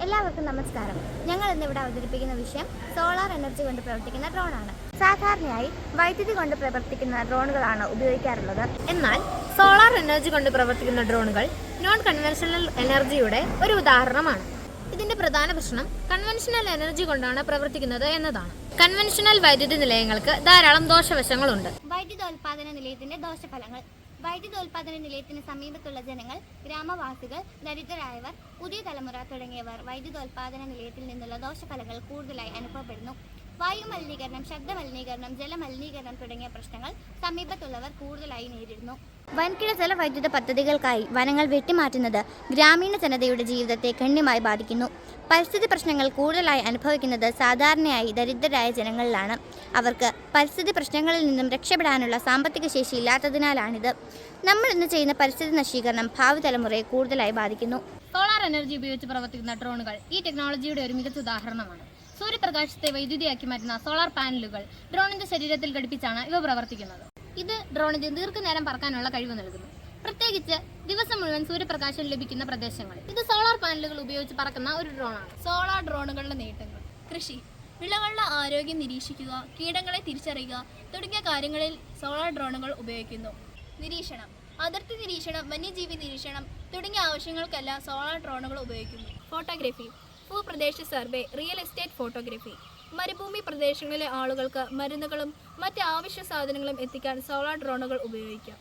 എല്ലാവർക്കും നമസ്കാരം. ഞങ്ങൾ ഇന്നിവിടെ അവതരിപ്പിക്കുന്ന വിഷയം സോളാർ എനർജി കൊണ്ട് പ്രവർത്തിക്കുന്ന ഡ്രോണാണ്. സാധാരണയായി വൈദ്യുതി കൊണ്ട് പ്രവർത്തിക്കുന്ന ഡ്രോണുകളാണ് ഉപയോഗിക്കാറുള്ളത്. എന്നാൽ സോളാർ എനർജി കൊണ്ട് പ്രവർത്തിക്കുന്ന ഡ്രോണുകൾ നോൺ കൺവെൻഷണൽ എനർജിയുടെ ഒരു ഉദാഹരണമാണ്. ഇതിന്റെ പ്രധാന പ്രശ്നം കൺവെൻഷണൽ എനർജി കൊണ്ടാണ് പ്രവർത്തിക്കുന്നത് എന്നതാണ്. കൺവെൻഷണൽ വൈദ്യുതി നിലയങ്ങൾക്ക് ധാരാളം ദോഷവശങ്ങളുണ്ട്. വൈദ്യുതോൽപാദന നിലയത്തിന്റെ ദോഷഫലങ്ങൾ. വൈദ്യുതോൽപാദന നിലയത്തിന് സമീപത്തുള്ള ജനങ്ങൾ, ഗ്രാമവാസികൾ, ദരിദ്രരായവർ, പുതിയ തലമുറ തുടങ്ങിയവർ വൈദ്യുതോൽപാദന നിലയത്തിൽ നിന്നുള്ള ദോഷഫലങ്ങൾ കൂടുതലായി അനുഭവപ്പെടുന്നു. വായു മലിനീകരണം, ശബ്ദ മലിനീകരണം, ജലമലിനീകരണം തുടങ്ങിയ പ്രശ്നങ്ങൾ സമീപത്തുള്ളവർ കൂടുതലായി നേരിടുന്നു. വൻകിട ജലവൈദ്യുത പദ്ധതികൾക്കായി വനങ്ങൾ വെട്ടിമാറ്റുന്നത് ഗ്രാമീണ ജനതയുടെ ജീവിതത്തെ ഗണ്യമായി ബാധിക്കുന്നു. പരിസ്ഥിതി പ്രശ്നങ്ങൾ കൂടുതലായി അനുഭവിക്കുന്നത് സാധാരണയായി ദരിദ്രരായ ജനങ്ങളിലാണ്. അവർക്ക് പരിസ്ഥിതി പ്രശ്നങ്ങളിൽ നിന്നും രക്ഷപ്പെടാനുള്ള സാമ്പത്തിക ശേഷി ഇല്ലാത്തതിനാലാണിത്. നമ്മൾ ഇന്ന് ചെയ്യുന്ന പരിസ്ഥിതി നശീകരണം ഭാവി തലമുറയെ കൂടുതലായി ബാധിക്കുന്നു. സോളാർ എനർജി ഉപയോഗിച്ച് പ്രവർത്തിക്കുന്ന ഡ്രോണുകൾ ഈ ടെക്നോളജിയുടെ ഒരു മികച്ച ഉദാഹരണമാണ്. സൂര്യപ്രകാശത്തെ വൈദ്യുതിയാക്കി മാറ്റുന്ന സോളാർ പാനലുകൾ ഡ്രോണിന്റെ ശരീരത്തിൽ ഘടിപ്പിച്ചാണ് ഇവ പ്രവർത്തിക്കുന്നത്. ഇത് ഡ്രോണിന് ദീർഘനേരം പറക്കാനുള്ള കഴിവ് നൽകുന്നു, പ്രത്യേകിച്ച് ദിവസം മുഴുവൻ സൂര്യപ്രകാശം ലഭിക്കുന്ന പ്രദേശങ്ങളിൽ. ഇത് സോളാർ പാനലുകൾ ഉപയോഗിച്ച് പറക്കുന്ന ഒരു ഡ്രോണാണ്. സോളാർ ഡ്രോണുകളുടെ നേട്ടങ്ങൾ: കൃഷി, വിളകളുടെ ആരോഗ്യം നിരീക്ഷിക്കുക, കീടങ്ങളെ തിരിച്ചറിയുക തുടങ്ങിയ കാര്യങ്ങളിൽ സോളാർ ഡ്രോണുകൾ ഉപയോഗിക്കുന്നു. നിരീക്ഷണം, അതിർത്തി നിരീക്ഷണം, വന്യജീവി നിരീക്ഷണം തുടങ്ങിയ ആവശ്യങ്ങൾക്കെല്ലാം സോളാർ ഡ്രോണുകൾ ഉപയോഗിക്കുന്നു. ഫോട്ടോഗ്രാഫി, ഭൂപ്രദേശ സർവേ, റിയൽ എസ്റ്റേറ്റ് ഫോട്ടോഗ്രാഫി, മരുഭൂമി പ്രദേശങ്ങളിലെ ആളുകൾക്ക് മരുന്നുകളും മറ്റ് ആവശ്യ സാധനങ്ങളും എത്തിക്കാൻ സോളാർ ഡ്രോണുകൾ ഉപയോഗിക്കാം.